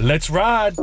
Let's ride.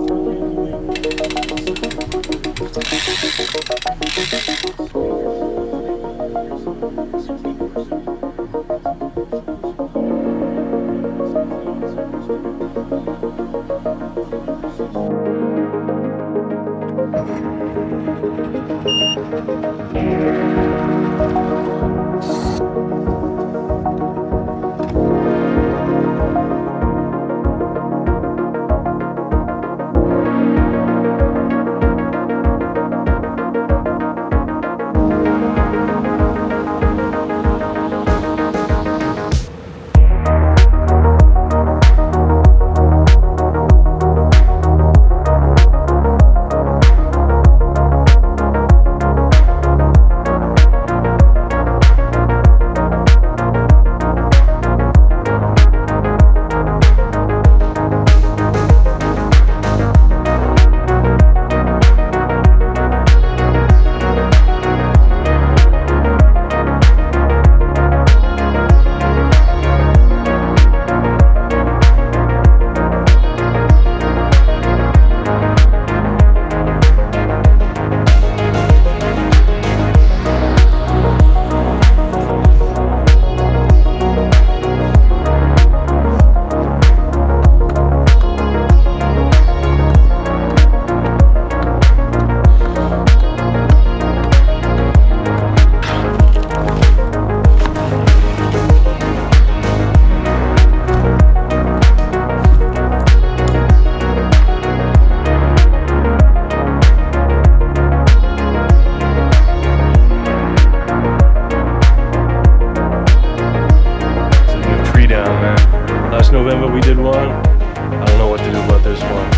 November we did one. I don't know what to do about this one.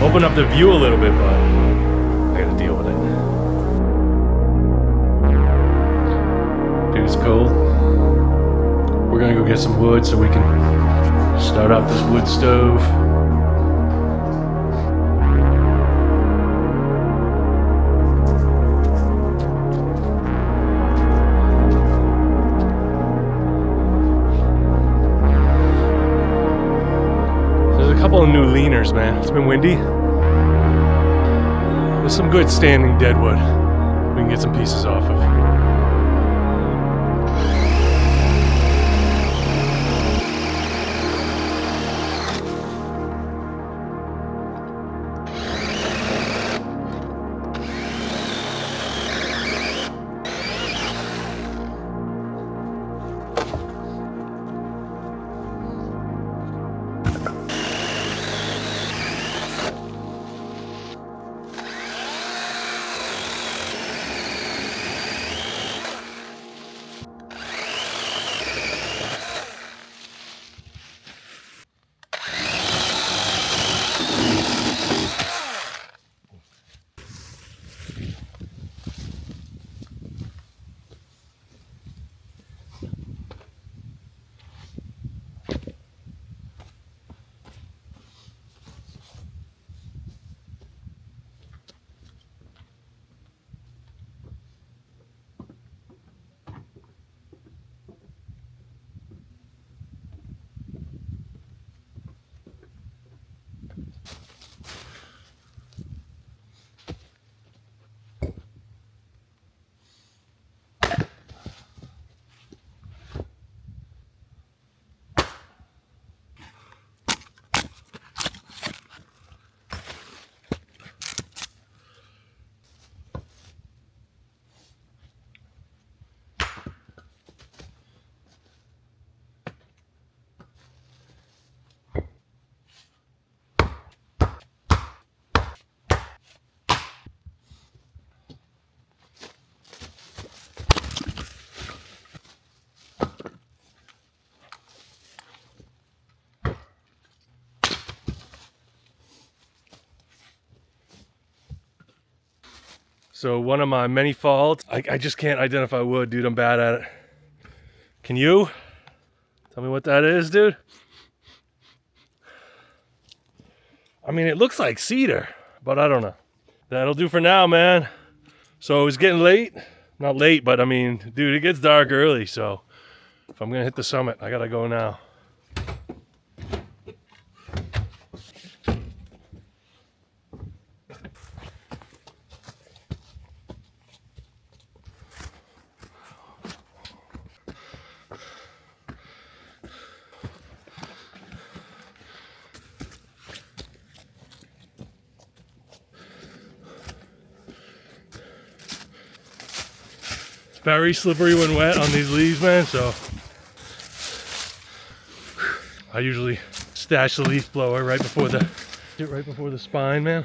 Open up the view a little bit, but I gotta deal with it. Dude, it's cold. We're gonna go get some wood so we can start up this wood stove. Couple of new leaners, man. It's been windy. There's some good standing deadwood we can get some pieces off of. So one of my many faults, I just can't identify wood, dude. I'm bad at it. Can you? Tell me what that is, dude. I mean, it looks like cedar, but I don't know. That'll do for now, man. So it's getting late. Not late, but I mean, dude, it gets dark early. So if I'm gonna hit the summit, I gotta go now. very slippery when wet on these leaves, man, so I usually stash the leaf blower right before the spine, man,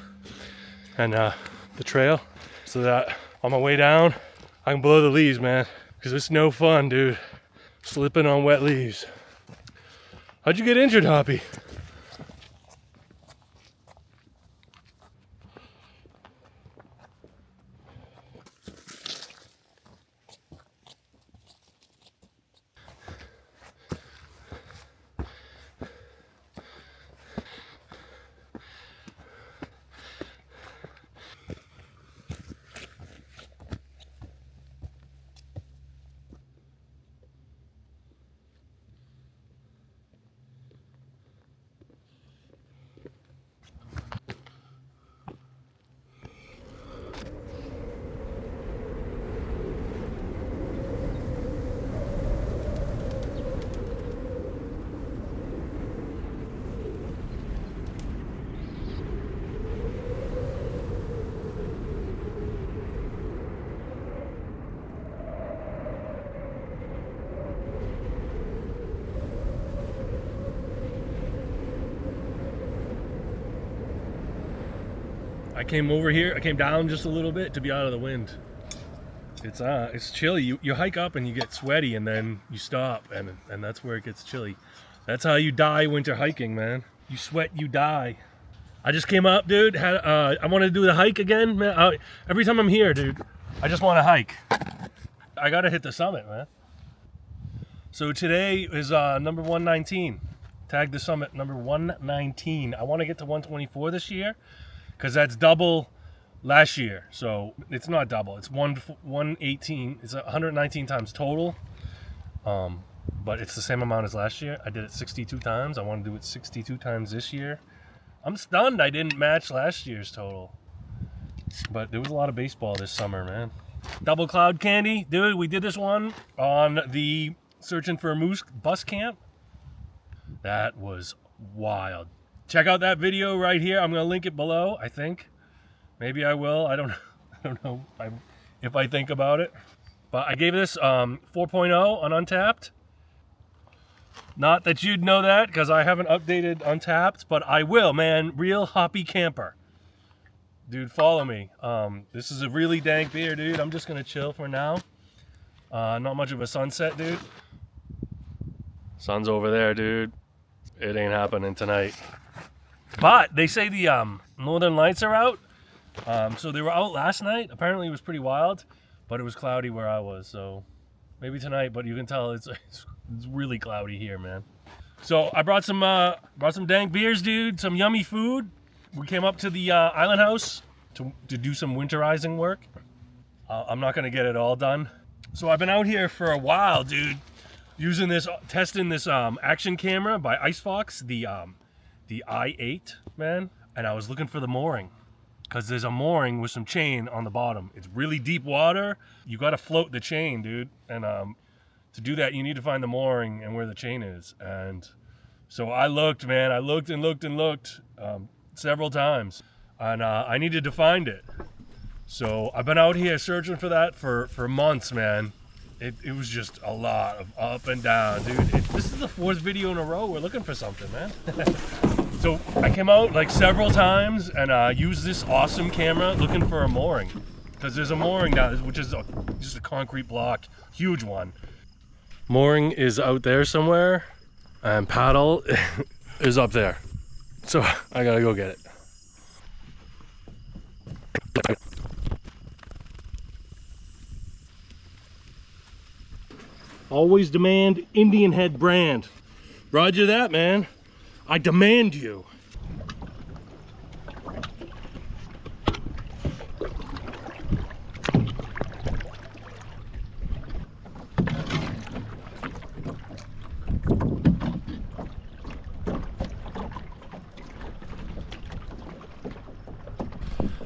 and the trail, so that on my way down I can blow the leaves, man, because it's no fun, dude, slipping on wet leaves. How'd you get injured, Hoppy? I came over here, I came down just a little bit to be out of the wind. It's chilly. You hike up and you get sweaty and then you stop and that's where it gets chilly. That's how you die winter hiking, man. You sweat, you die. I just came up, dude. I wanted to do the hike again, man. Every time I'm here, dude, I just want to hike. I gotta hit the summit, man. So today is number 119. Tag the summit number 119. I want to get to 124 this year, because that's double last year. So it's not double, it's 118. It's 119 times total, but it's the same amount as last year. I did it 62 times. I want to do it 62 times this year. I'm stunned I didn't match last year's total, but there was a lot of baseball this summer, man. Double cloud candy, dude. We did this one on the Searching for a Moose bus camp. That was wild. Check out that video right here. I'm gonna link it below. I think maybe I will. I don't know if I think about it, but I gave this 4.0 on Untapped. Not that you'd know that because I haven't updated Untapped, but I will, man. Real hoppy camper, dude. Follow me. This is a really dank beer, dude. I'm just gonna chill for now. Not much of a sunset, dude. Sun's over there, dude. It ain't happening tonight. But they say the northern lights are out. So they were out last night. Apparently it was pretty wild, but it was cloudy where I was. So maybe tonight, but you can tell it's really cloudy here, man. So I brought some dank beers, dude. Some yummy food. We came up to the island house to do some winterizing work. I'm not gonna get it all done. So I've been out here for a while, dude, testing this action camera by Icefox, the i8, man. And I was looking for the mooring, because there's a mooring with some chain on the bottom. It's really deep water. You got to float the chain, dude. And to do that, you need to find the mooring and where the chain is. And so I looked, man. I looked and looked and looked several times, and I needed to find it. So I've been out here searching for that for months, man. It was just a lot of up and down, dude. This is the 4th video in a row we're looking for something, man. So I came out like several times and used this awesome camera looking for a mooring, because there's a mooring down, which is just a concrete block, huge one. Mooring is out there somewhere, and paddle is up there. So I gotta go get it. Always demand Indian Head brand. Roger that, man. I demand you.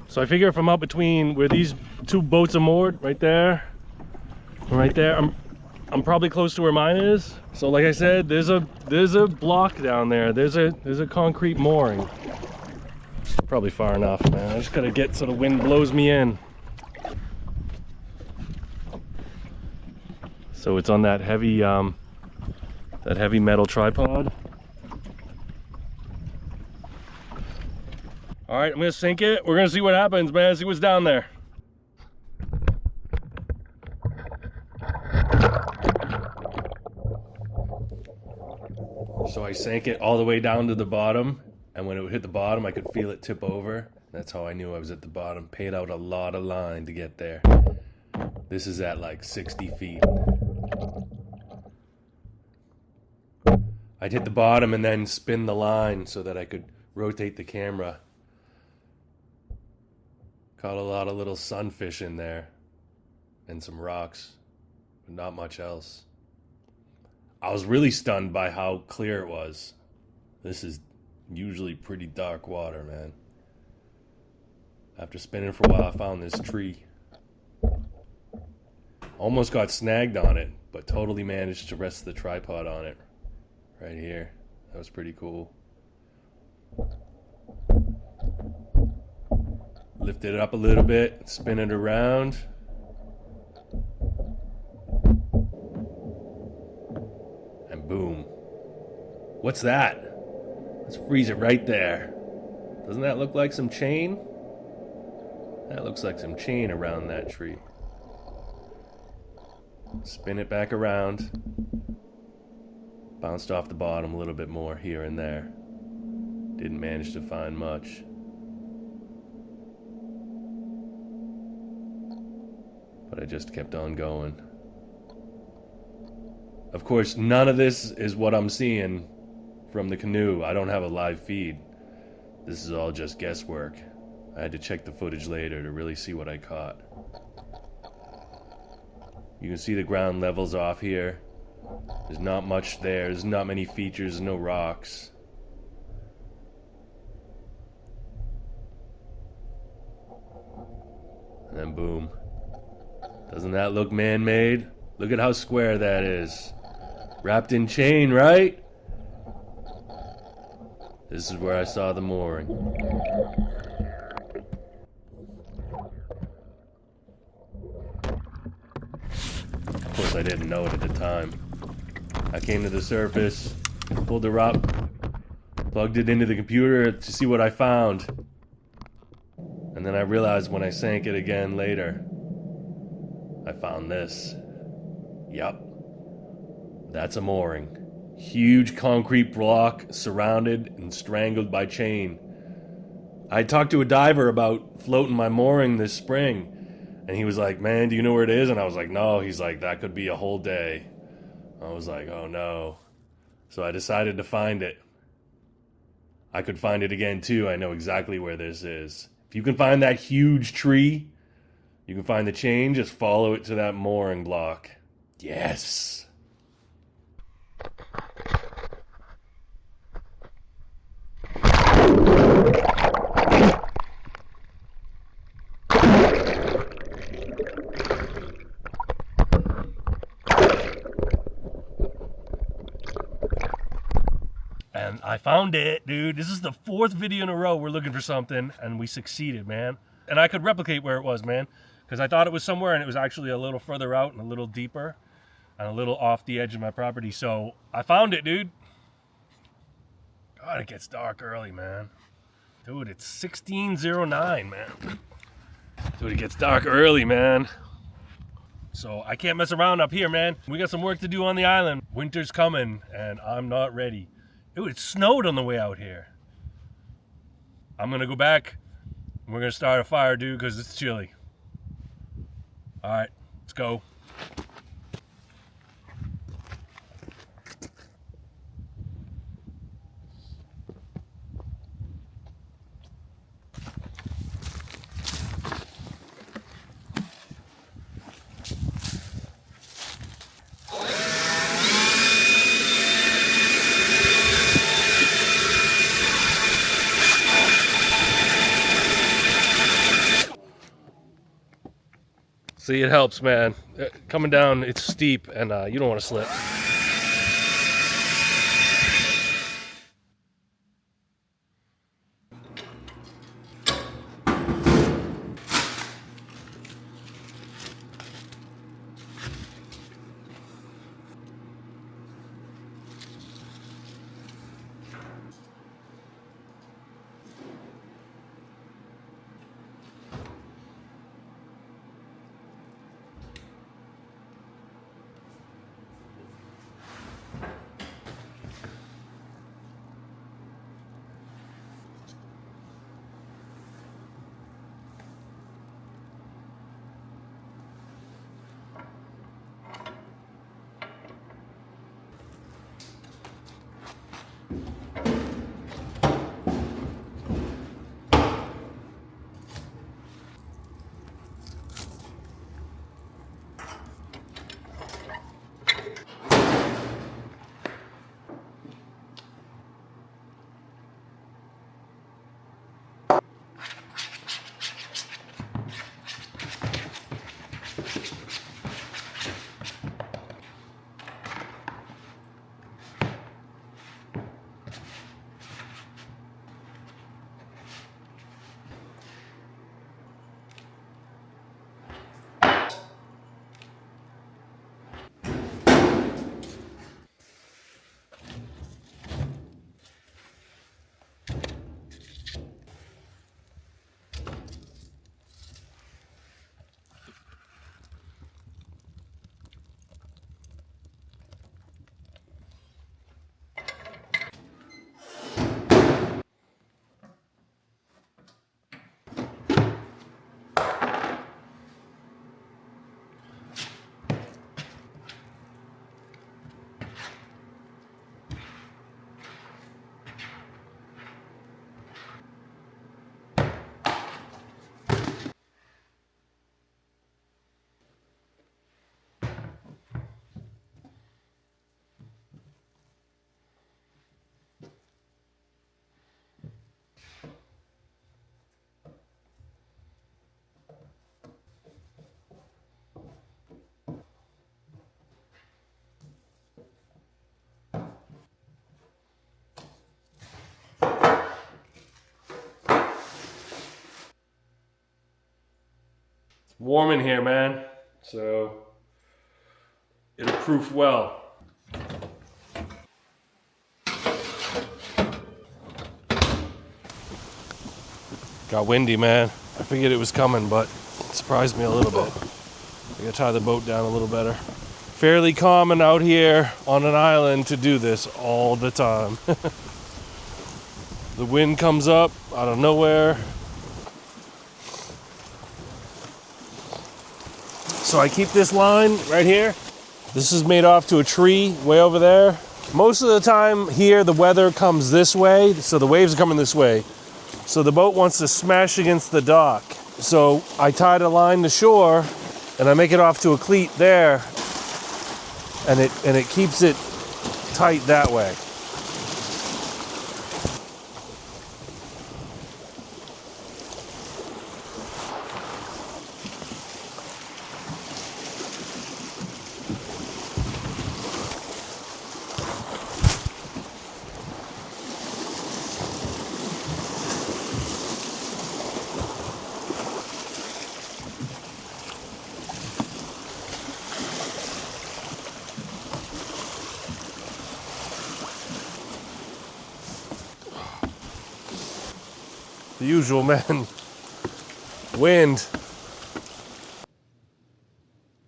So I figure if I'm out between where these 2 boats are moored, right there, and right there, I'm probably close to where mine is. So like I said, there's a block down there. There's a concrete mooring. Probably far enough, man. I just gotta get so the wind blows me in. So it's on that heavy metal tripod. All right, I'm gonna sink it. We're gonna see what happens, man. See what's down there. So I sank it all the way down to the bottom, and when it would hit the bottom, I could feel it tip over. That's how I knew I was at the bottom. Paid out a lot of line to get there. This is at like 60 feet. I'd hit the bottom and then spin the line so that I could rotate the camera. Caught a lot of little sunfish in there and some rocks, but not much else. I was really stunned by how clear it was. This is usually pretty dark water, man. After spinning for a while, I found this tree. Almost got snagged on it, but totally managed to rest the tripod on it. Right here. That was pretty cool. Lift it up a little bit, spin it around. And boom. What's that? Let's freeze it right there. Doesn't that look like some chain? That looks like some chain around that tree. Spin it back around. Bounced off the bottom a little bit more here and there. Didn't manage to find much. But I just kept on going. Of course, none of this is what I'm seeing from the canoe. I don't have a live feed. This is all just guesswork. I had to check the footage later to really see what I caught. You can see the ground levels off here. There's not much there. There's not many features, no rocks. And then boom. Doesn't that look man-made? Look at how square that is. Wrapped in chain, right? This is where I saw the mooring. Of course, I didn't know it at the time. I came to the surface, pulled her up, plugged it into the computer to see what I found. And then I realized when I sank it again later, I found this. Yup. That's a mooring. Huge concrete block surrounded and strangled by chain. I talked to a diver about floating my mooring this spring, and he was like, "Man, do you know where it is?" And I was like, "No." He's like, "That could be a whole day." I was like, "Oh no." So I decided to find it. I could find it again too. I know exactly where this is. If you can find that huge tree, you can find the chain, just follow it to that mooring block. Yes. And I found it, dude. This is the 4th video in a row we're looking for something, and we succeeded, man. And I could replicate where it was, man, because I thought it was somewhere, and it was actually a little further out and a little deeper and a little off the edge of my property. So I found it, dude. God, it gets dark early, man. Dude, it's 16:09, man. Dude, it gets dark early, man. So I can't mess around up here, man. We got some work to do on the island. Winter's coming, and I'm not ready. Dude, it snowed on the way out here. I'm gonna go back, and we're gonna start a fire, dude, because it's chilly. All right, let's go. See, it helps, man. Coming down, it's steep, and you don't want to slip. warm in here, man. So it'll proof well. Got windy, man. I figured it was coming, but it surprised me a little bit. I gotta tie the boat down a little better. Fairly common out here on an island to do this all the time. The wind comes up out of nowhere. So I keep this line right here. This is made off to a tree way over there. Most of the time here, the weather comes this way, so the waves are coming this way. So the boat wants to smash against the dock. So I tied a line to shore, and I make it off to a cleat there, and it keeps it tight that way. The usual, man. Wind.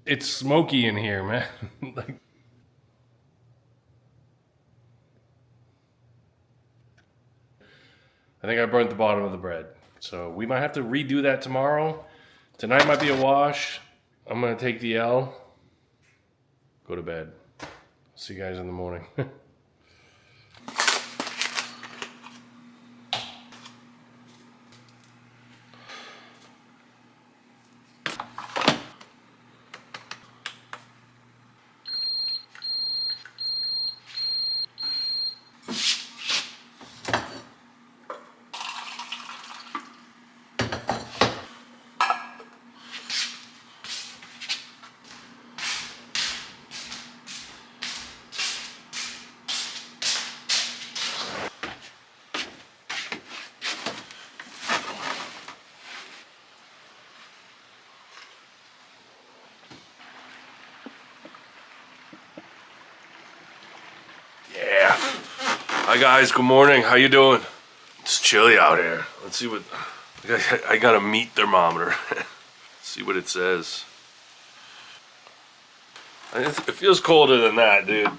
It's smoky in here, man. Like, I think I burnt the bottom of the bread. So we might have to redo that tomorrow. Tonight might be a wash. I'm gonna take the L. Go to bed. See you guys in the morning. Yeah. Hi guys, good morning. How you doing? It's chilly out here. Let's see what I got a meat thermometer. See what it says. It feels colder than that, dude.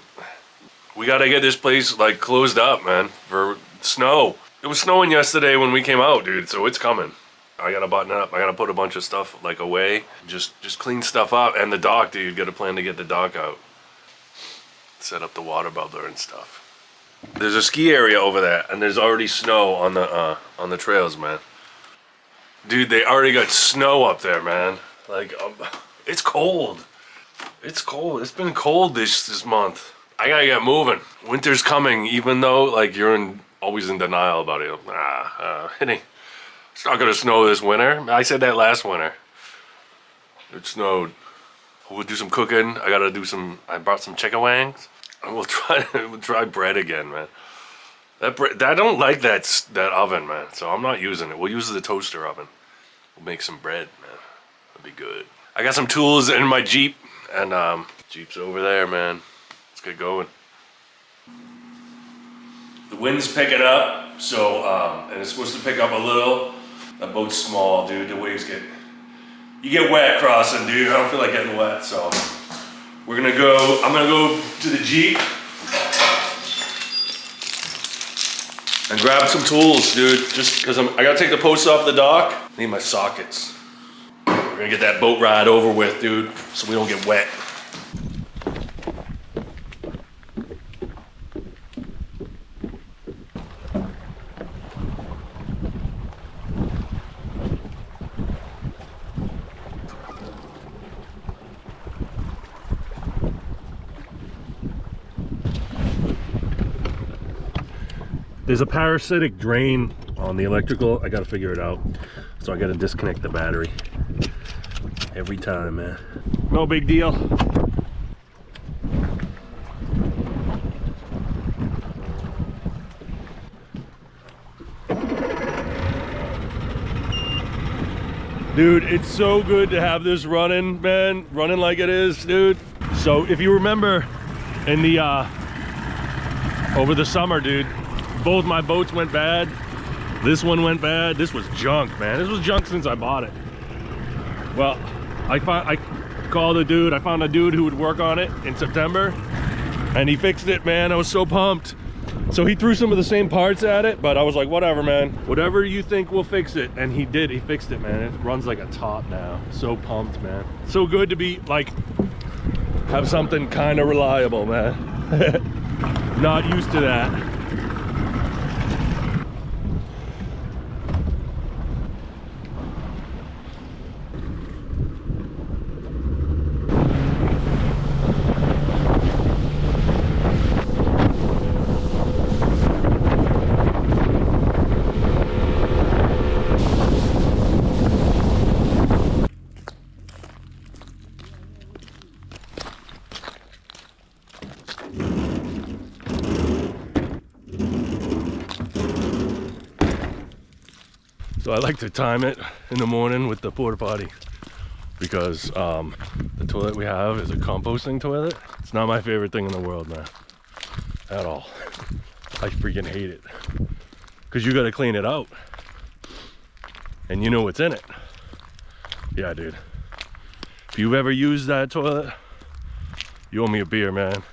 We gotta get this place like closed up, man, for snow. It was snowing yesterday when we came out, dude, so it's coming. I gotta button it up. I gotta put a bunch of stuff like away. Just clean stuff up. And the dock, dude, got a plan to get the dock out. Set up the water bubbler and stuff. There's a ski area over there, and there's already snow on the trails, man. Dude, they already got snow up there, man. Like, it's cold. It's cold. It's been cold this month. I gotta get moving. Winter's coming, even though like you're always in denial about it. It's not gonna snow this winter. I said that last winter. It snowed. We'll do some cooking. I brought some chicken wings. And we'll try bread again, man. I don't like that oven, man. So I'm not using it. We'll use the toaster oven. We'll make some bread, man. That'd be good. I got some tools in my Jeep, and Jeep's over there, man. Let's get going. The wind's picking up, so and it's supposed to pick up a little. That boat's small, dude. The waves you get wet crossing, dude. I don't feel like getting wet, so I'm gonna go to the Jeep and grab some tools, dude. Just because I gotta take the posts off the dock. I need my sockets. We're gonna get that boat ride over with, dude, so we don't get wet. There's a parasitic drain on the electrical. I gotta figure it out. So I gotta disconnect the battery every time, man. No big deal. Dude, it's so good to have this running, man. Running like it is, dude. So if you remember in the, over the summer, dude, both my boats went bad. This one went bad. This was junk, man. This was junk since I bought it. Well, I called a dude. I found a dude who would work on it in September, and he fixed it, man. I was so pumped. So he threw some of the same parts at it, but I was like, whatever, man. Whatever you think will fix it. And he did. He fixed it, man. It runs like a top now. So pumped, man. So good to be, like, have something kind of reliable, man. Not used to that. So I like to time it in the morning with the porta potty because the toilet we have is a composting toilet. It's not my favorite thing in the world, man, at all. I freaking hate it because you got to clean it out and you know what's in it. Yeah, dude. If you've ever used that toilet, you owe me a beer, man.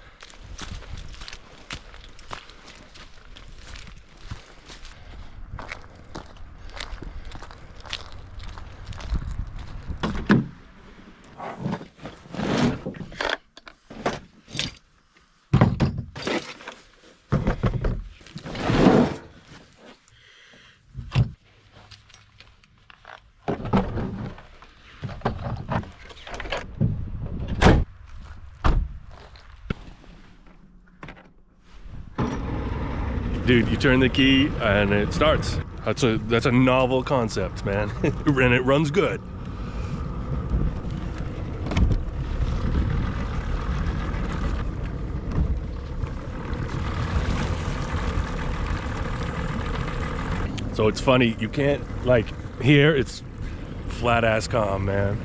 Dude, you turn the key and it starts. That's a novel concept, man. And it runs good. So it's funny, you can't, like, here it's flat ass calm, man.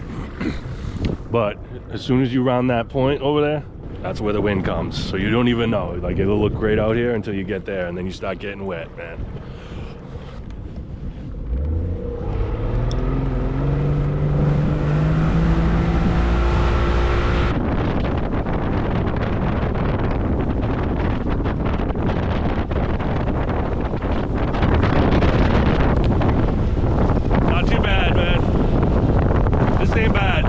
But as soon as you round that point over there, that's where the wind comes. So you don't even know. Like, it'll look great out here until you get there, and then you start getting wet, man. Not too bad, man. This ain't bad.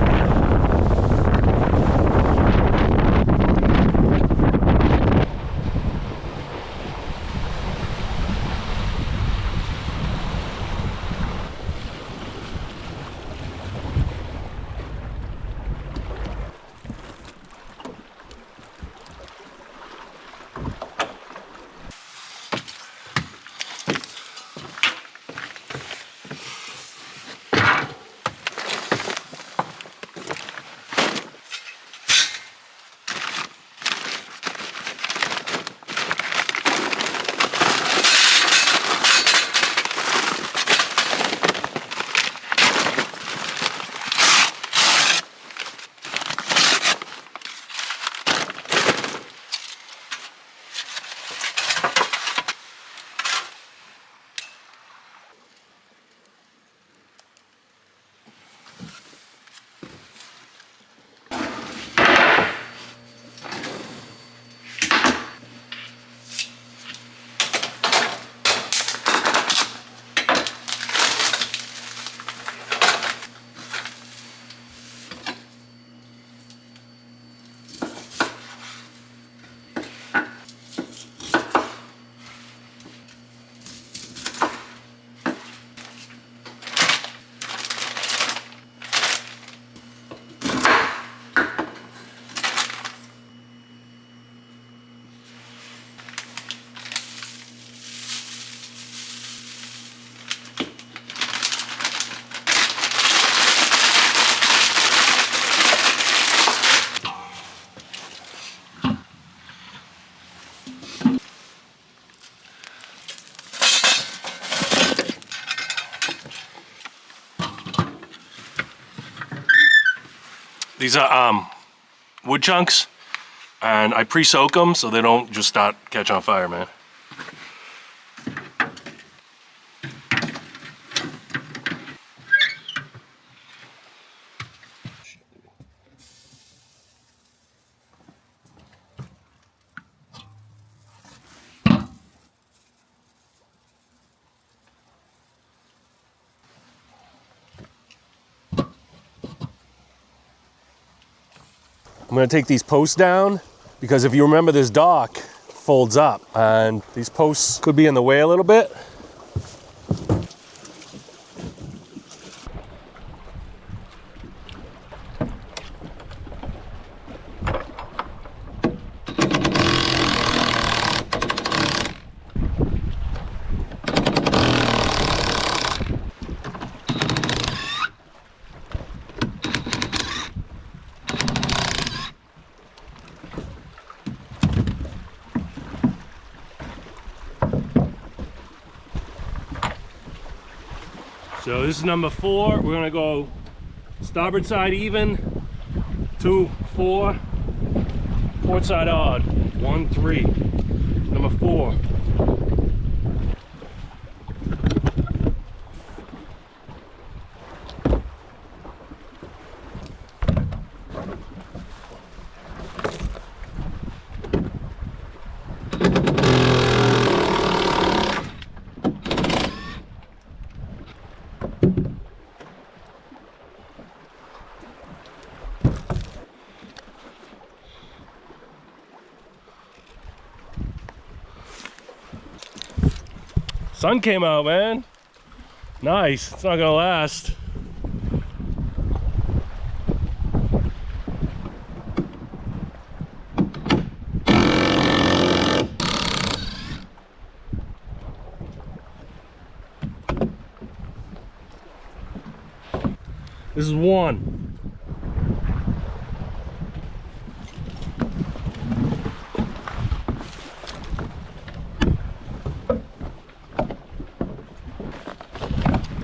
These are wood chunks, and I pre-soak them so they don't just start catch on fire, man. I'm gonna take these posts down because if you remember, this dock folds up and these posts could be in the way a little bit. So this is number 4. We're gonna go starboard side even, 2, 4, port side odd, 1, 3. Number 4. Sun came out, man. Nice. It's not gonna last. This is 1.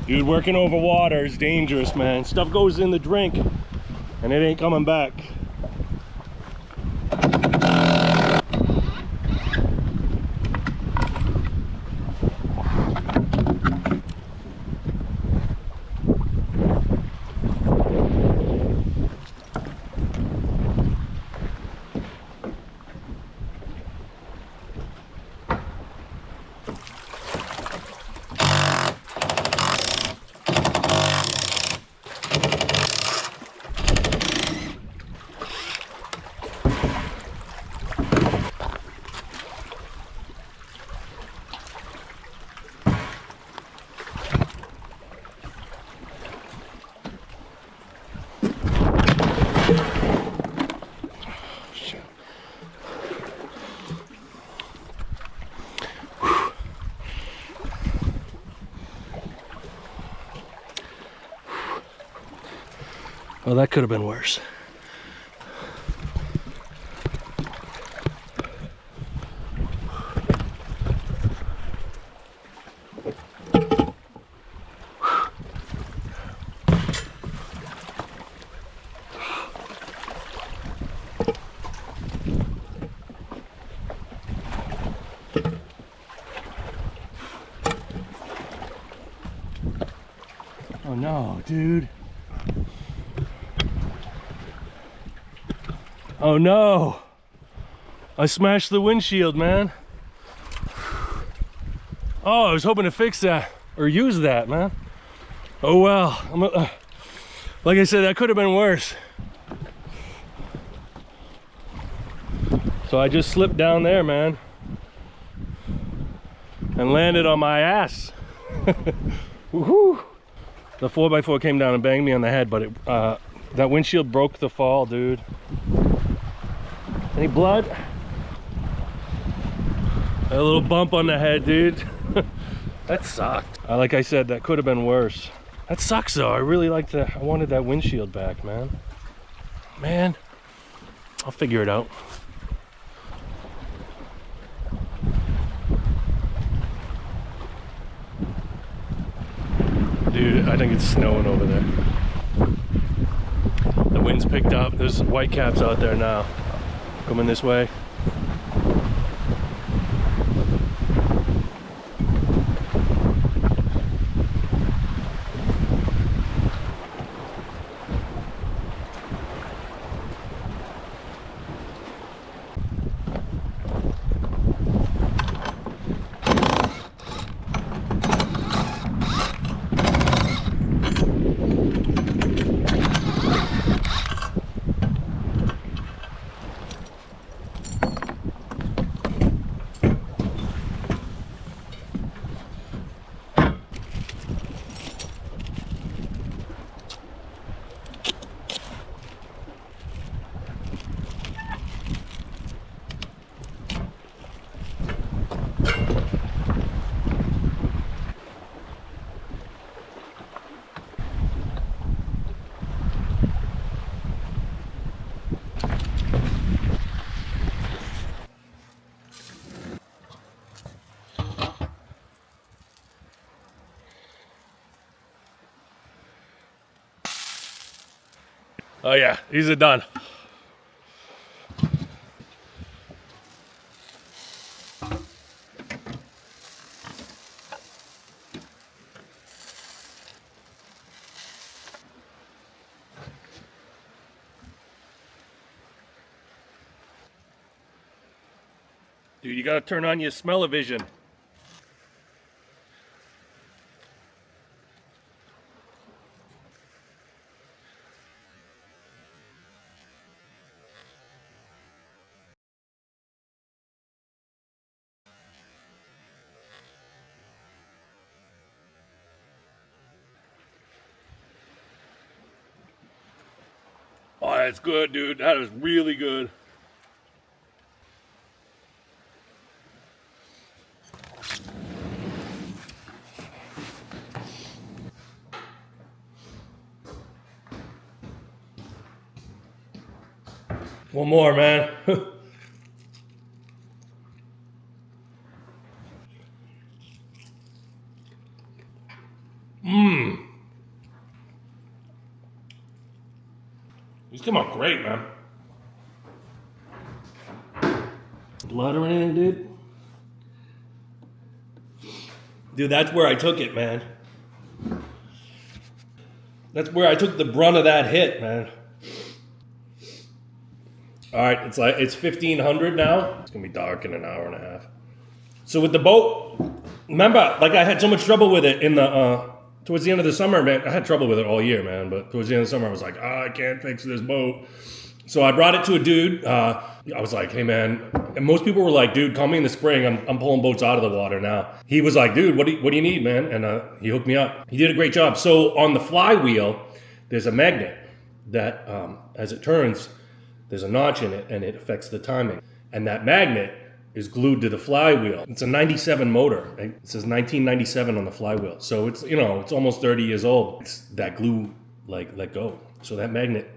Dude, working over water is dangerous, man. Stuff goes in the drink and it ain't coming back. Well, that could have been worse. Oh no, dude. Oh no, I smashed the windshield, man. Oh, I was hoping to fix that or use that, man. Oh well, like I said, that could have been worse. So I just slipped down there, man, and landed on my ass. Woohoo! The 4x4 came down and banged me on the head, but that windshield broke the fall, dude. Any blood? A little bump on the head, dude. That sucked. Like I said, that could have been worse. That sucks though. I really I wanted that windshield back, man. Man, I'll figure it out. Dude, I think it's snowing over there. The wind's picked up. There's some white caps out there now. Coming this way. Oh yeah, these are done. Dude, you gotta turn on your smell-o-vision. Oh, that's good, dude. That is really good. One more, man. These come out great, man. Blood or anything, dude? Dude, that's where I took it, man. That's where I took the brunt of that hit, man. All right, it's 1500 now. It's gonna be dark in an hour and a half. So with the boat, remember, like I had so much trouble with it in the towards the end of the summer, man. I had trouble with it all year, man. But towards the end of the summer, I was like, I can't fix this boat. So I brought it to a dude. I was like, hey, man. And most people were like, dude, call me in the spring. I'm pulling boats out of the water now. He was like, dude, what do you need, man? And he hooked me up. He did a great job. So on the flywheel, there's a magnet that, as it turns, there's a notch in it, and it affects the timing. And that magnet is glued to the flywheel. It's a 97 motor. It says 1997 on the flywheel. So it's, it's almost 30 years old. It's that glue, let go. So that magnet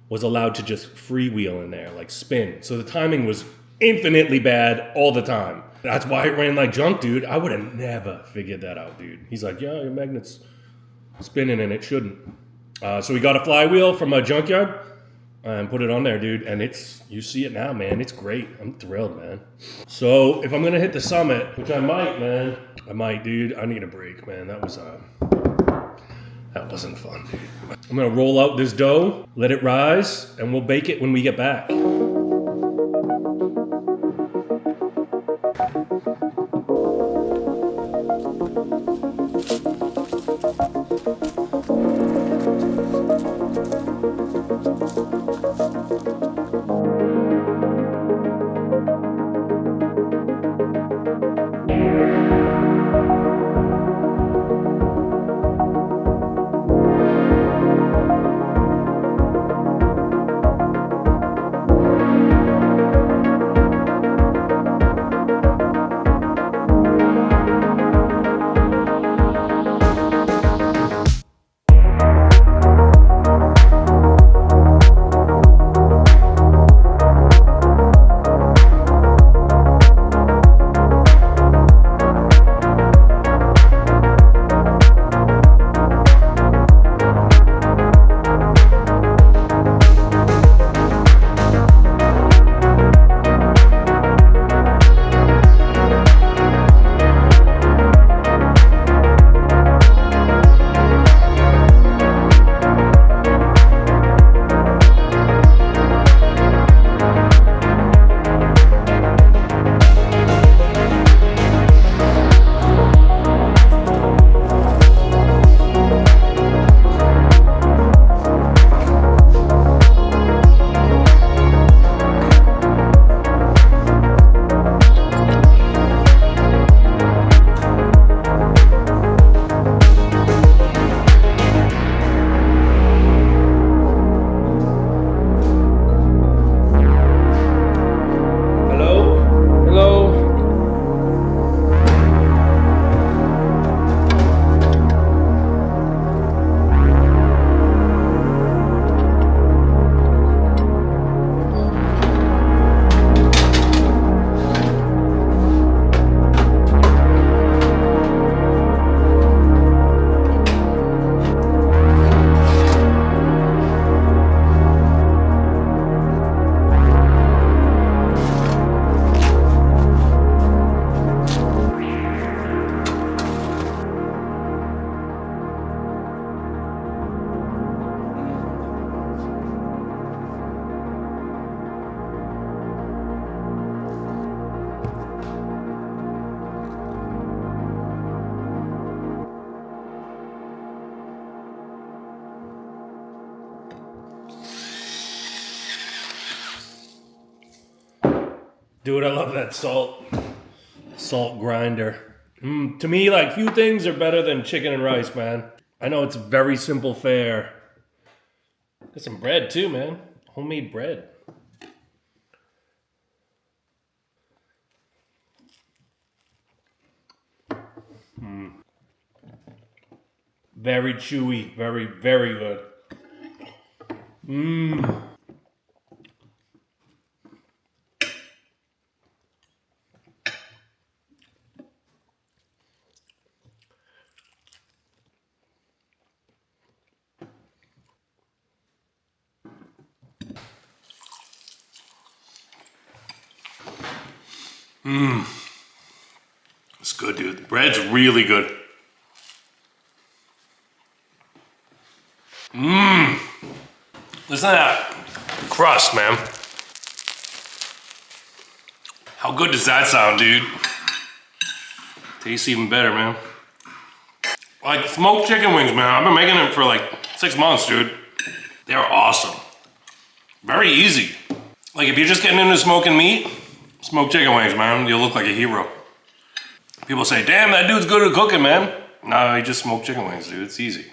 was allowed to just freewheel in there, like spin. So the timing was infinitely bad all the time. That's why it ran like junk, dude. I would have never figured that out, dude. He's like, yeah, your magnet's spinning and it shouldn't. So we got a flywheel from a junkyard and put it on there, dude. And you see it now, man. It's great. I'm thrilled, man. So if I'm gonna hit the summit, which I might, man. I might, dude. I need a break, man. That wasn't fun, dude. I'm gonna roll out this dough, let it rise, and we'll bake it when we get back. Dude, I love that salt grinder. To me, like, few things are better than chicken and rice, man. I know it's very simple fare. Got some bread too, man. Homemade bread. Very chewy, very, very good. It's good, dude. The bread's really good. Listen to that crust, man. How good does that sound, dude? Tastes even better, man. Like smoked chicken wings, man. I've been making them for like 6 months, dude. They're awesome. Very easy. Like if you're just getting into smoking meat, smoked chicken wings, man, you'll look like a hero. People say, damn, that dude's good at cooking, man. No, he just smoked chicken wings, dude. It's easy.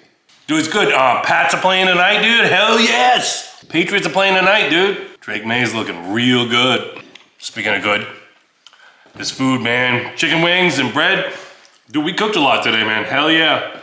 Dude, it's good. Pats are playing tonight, dude. Hell yes. Patriots are playing tonight, dude. Drake May's looking real good. Speaking of good, this food, man. Chicken wings and bread. Dude, we cooked a lot today, man. Hell yeah.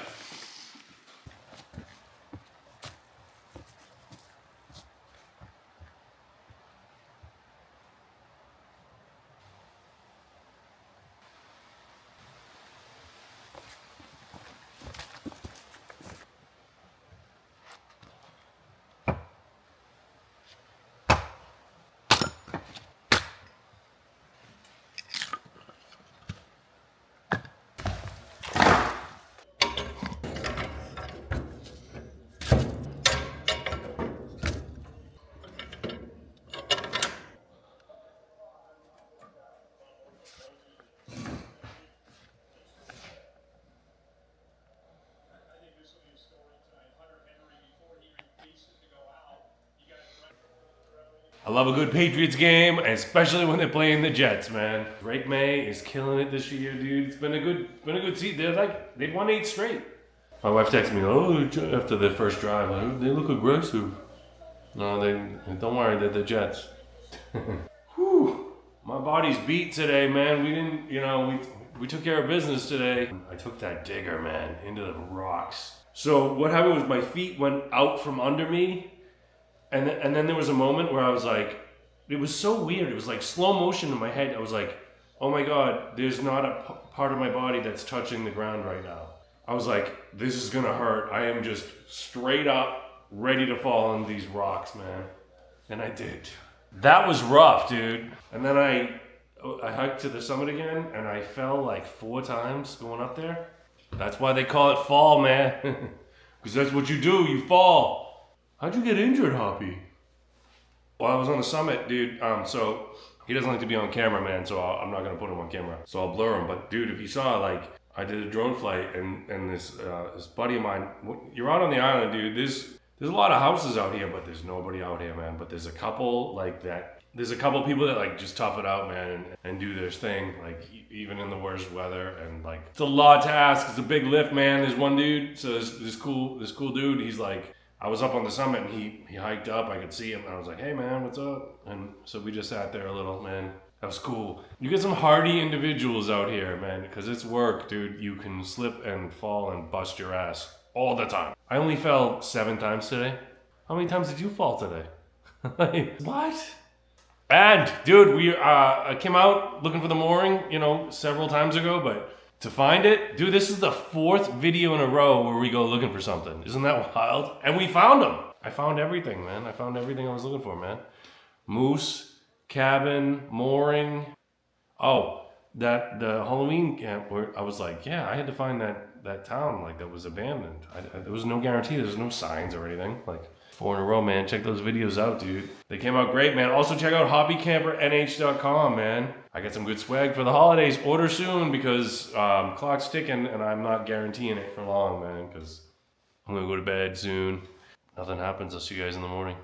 I love a good Patriots game, especially when they're playing the Jets, man. Drake May is killing it this year, dude. It's been a good season. They've won 8 straight. My wife texted me, after their first drive, like, they look aggressive. No, don't worry, they're the Jets. Whew, my body's beat today, man. We didn't, we took care of business today. I took that digger, man, into the rocks. So what happened was my feet went out from under me. And then there was a moment where I was like, it was so weird. It was like slow motion in my head. I was like, oh my God, there's not a part of my body that's touching the ground right now. I was like, this is gonna hurt. I am just straight up ready to fall on these rocks, man. And I did. That was rough, dude. And then I hiked to the summit again and I fell like 4 times going up there. That's why they call it fall, man. Because that's what you do, you fall. How'd you get injured, Hoppy? Well, I was on the summit, dude. So he doesn't like to be on camera, man. So I'm not gonna put him on camera. So I'll blur him. But dude, if you saw, like, I did a drone flight, and this buddy of mine. You're out on the island, dude. There's a lot of houses out here, but there's nobody out here, man. But there's a couple like that. There's a couple people that like just tough it out, man, and do their thing, like even in the worst weather. And like it's a lot to ask. It's a big lift, man. There's one dude. So this cool dude. He's like. I was up on the summit and he hiked up, I could see him, and I was like, hey man, what's up? And so we just sat there a little, man. That was cool. You get some hardy individuals out here, man, because it's work, dude. You can slip and fall and bust your ass all the time. I only fell 7 times today. How many times did you fall today? Like, what? And dude, I came out looking for the mooring, several times ago, but to find it, dude, this is the 4th video in a row where we go looking for something. Isn't that wild? And we found them. I found everything, man. I found everything I was looking for, man. Moose, cabin, mooring. Oh, the Halloween camp where I was like, yeah, I had to find that town like that was abandoned. There was no guarantee. There's no signs or anything. Like 4 in a row, man. Check those videos out, dude. They came out great, man. Also check out hobbycampernh.com, man. I got some good swag for the holidays. Order soon because clock's ticking and I'm not guaranteeing it for long, man, because I'm gonna go to bed soon. Nothing happens. I'll see you guys in the morning.